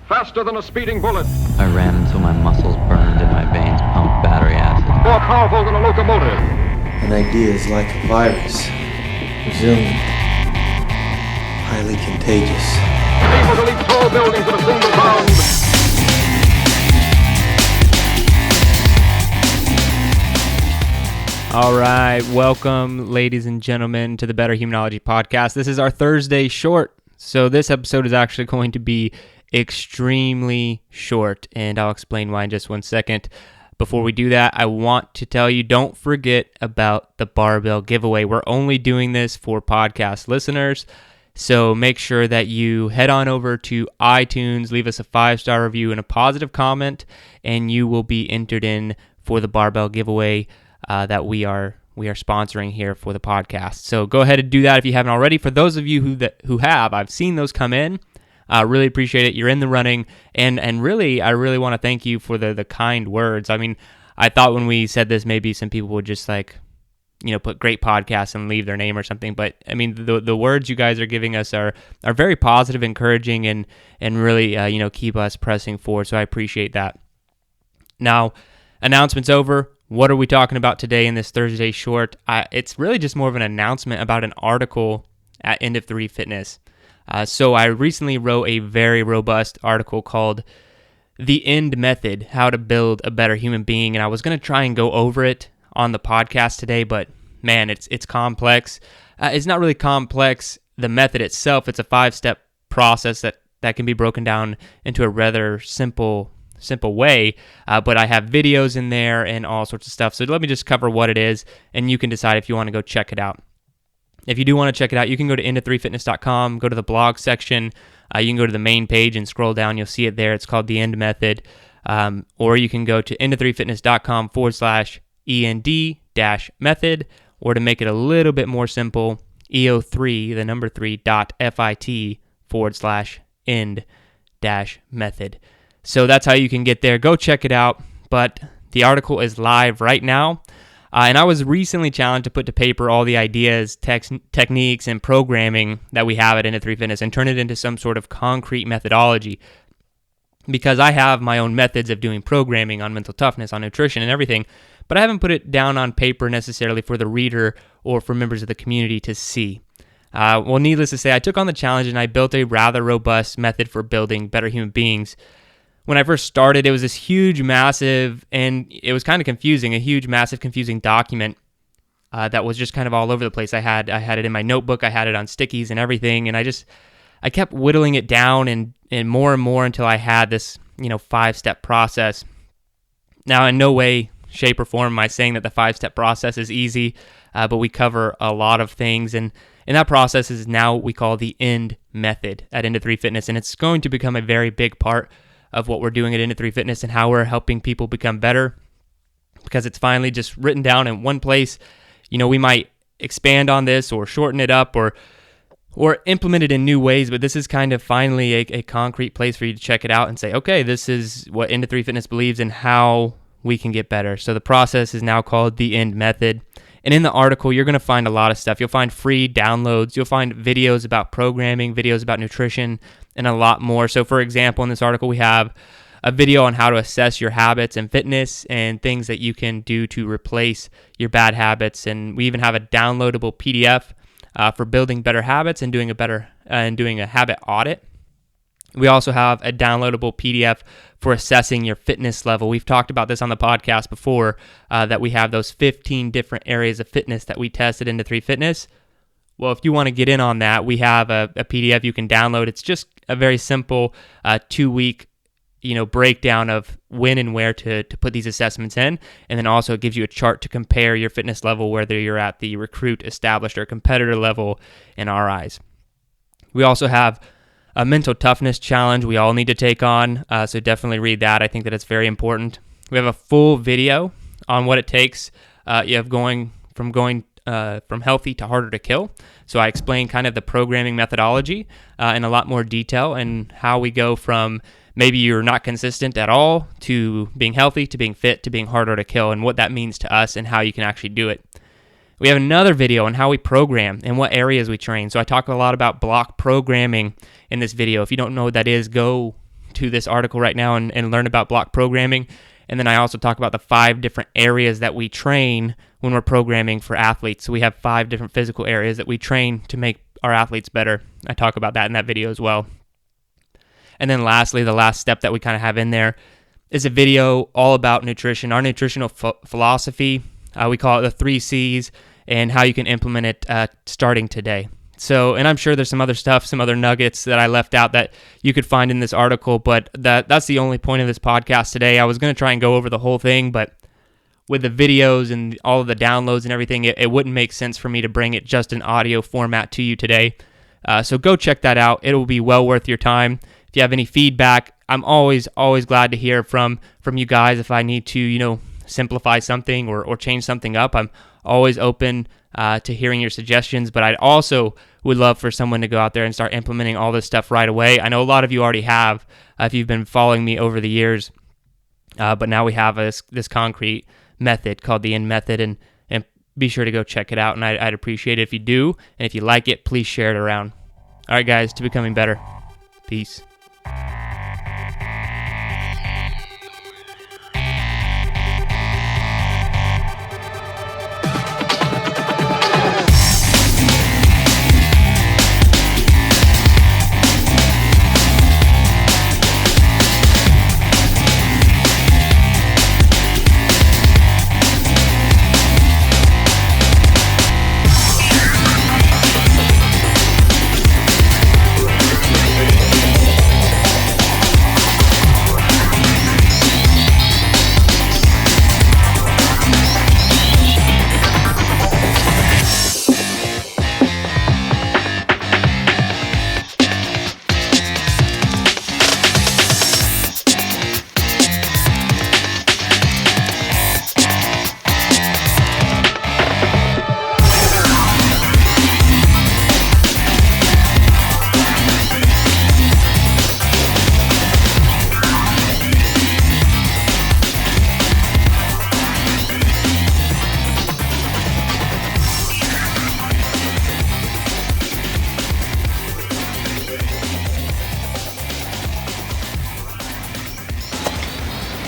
faster than a speeding bullet, I ran until my muscles burned and my veins pumped battery acid. more powerful than a locomotive. An idea is like a virus, resilient, highly contagious. Able to leap tall buildings at a single bound. All right, welcome, ladies and gentlemen, to the Better Humanology Podcast. This is our Thursday short, so this episode is actually going to be extremely short, and I'll explain why in just 1 second. Before we do that, I want to tell you, don't forget about the barbell giveaway. We're only doing this for podcast listeners, so make sure that you head on over to iTunes, leave us a 5-star review and a positive comment, and you will be entered in for the barbell giveaway that we are sponsoring here for the podcast. So go ahead and do that if you haven't already. For those of you who have, I've seen those come in. Really appreciate it. You're in the running, and really, I really want to thank you for the kind words. I mean, I thought when we said this, maybe some people would just put great podcasts and leave their name or something. But I mean, the words you guys are giving us are very positive, encouraging, and really keep us pressing forward. So I appreciate that. Now, announcements over. What are we talking about today in this Thursday short? It's really just more of an announcement about an article at End of 3 Fitness. So I recently wrote a very robust article called The End Method, How to Build a Better Human Being. And I was going to try and go over it on the podcast today, but man, it's complex. It's not really complex, the method itself. It's a 5-step process that can be broken down into a rather simple way, but I have videos in there and all sorts of stuff. So let me just cover what it is, and you can decide if you want to go check it out. If you do want to check it out, you can go to end3fitness.com, go to the blog section. You can go to the main page and scroll down. You'll see it there. It's called The End Method. Or you can go to end3fitness.com/END-method, or to make it a little bit more simple, EO3, the number 3.fit/end-method. So that's how you can get there. Go check it out. But the article is live right now. And I was recently challenged to put to paper all the ideas, techniques, and programming that we have at End of 3 Fitness and turn it into some sort of concrete methodology. Because I have my own methods of doing programming on mental toughness, on nutrition, and everything, but I haven't put it down on paper necessarily for the reader or for members of the community to see. Well, needless to say, I took on the challenge and I built a rather robust method for building better human beings. When I first started, it was this huge, massive, and it was kind of confusing, a huge, massive, confusing document that was just kind of all over the place. I had it in my notebook, I had it on stickies and everything, and I kept whittling it down and more until I had this, 5-step process. Now, in no way, shape, or form am I saying that the 5-step process is easy, but we cover a lot of things, and that process is now what we call the End Method at End of 3 Fitness, and it's going to become a very big part of what we're doing at End of 3 Fitness and how we're helping people become better, because it's finally just written down in one place. We might expand on this or shorten it up or implement it in new ways, but this is kind of finally a concrete place for you to check it out and say, okay, this is what End of 3 Fitness believes and how we can get better. So the process is now called the End Method. And in the article, you're going to find a lot of stuff. You'll find free downloads. You'll find videos about programming, videos about nutrition, and a lot more. So, for example, in this article, we have a video on how to assess your habits and fitness and things that you can do to replace your bad habits. And we even have a downloadable PDF for building better habits and doing a habit audit. We also have a downloadable PDF for assessing your fitness level. We've talked about this on the podcast before, that we have those 15 different areas of fitness that we tested into 3 Fitness. Well, if you want to get in on that, we have a PDF you can download. It's just a very simple 2-week breakdown of when and where to put these assessments in. And then also it gives you a chart to compare your fitness level, whether you're at the recruit, established, or competitor level in our eyes. We also have a mental toughness challenge we all need to take on, so definitely read that. I think that it's very important. We have a full video on what it takes going from healthy to harder to kill. So I explain kind of the programming methodology in a lot more detail and how we go from maybe you're not consistent at all to being healthy to being fit to being harder to kill, and what that means to us and how you can actually do it. We have another video on how we program and what areas we train. So I talk a lot about block programming in this video. If you don't know what that is, go to this article right now and learn about block programming. And then I also talk about the 5 different areas that we train when we're programming for athletes. So we have 5 different physical areas that we train to make our athletes better. I talk about that in that video as well. And then lastly, the last step that we kind of have in there is a video all about nutrition, our nutritional philosophy. We call it the 3 C's, and how you can implement it starting today. So, and I'm sure there's some other stuff, some other nuggets that I left out that you could find in this article, but that's the only point of this podcast today. I was going to try and go over the whole thing, but with the videos and all of the downloads and everything, it wouldn't make sense for me to bring it just in audio format to you today. So go check that out. It will be well worth your time. If you have any feedback, I'm always glad to hear from you guys. If I need to, simplify something or change something up, I'm always open to hearing your suggestions. But I'd also would love for someone to go out there and start implementing all this stuff right away. I know a lot of you already have if you've been following me over the years. But now we have this concrete method called the IN method, and be sure to go check it out. And I'd appreciate it if you do. And if you like it, please share it around. All right, guys, to becoming better. Peace.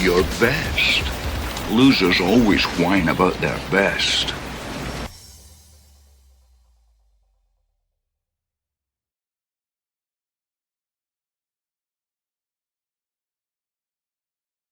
Your best. Losers always whine about their best.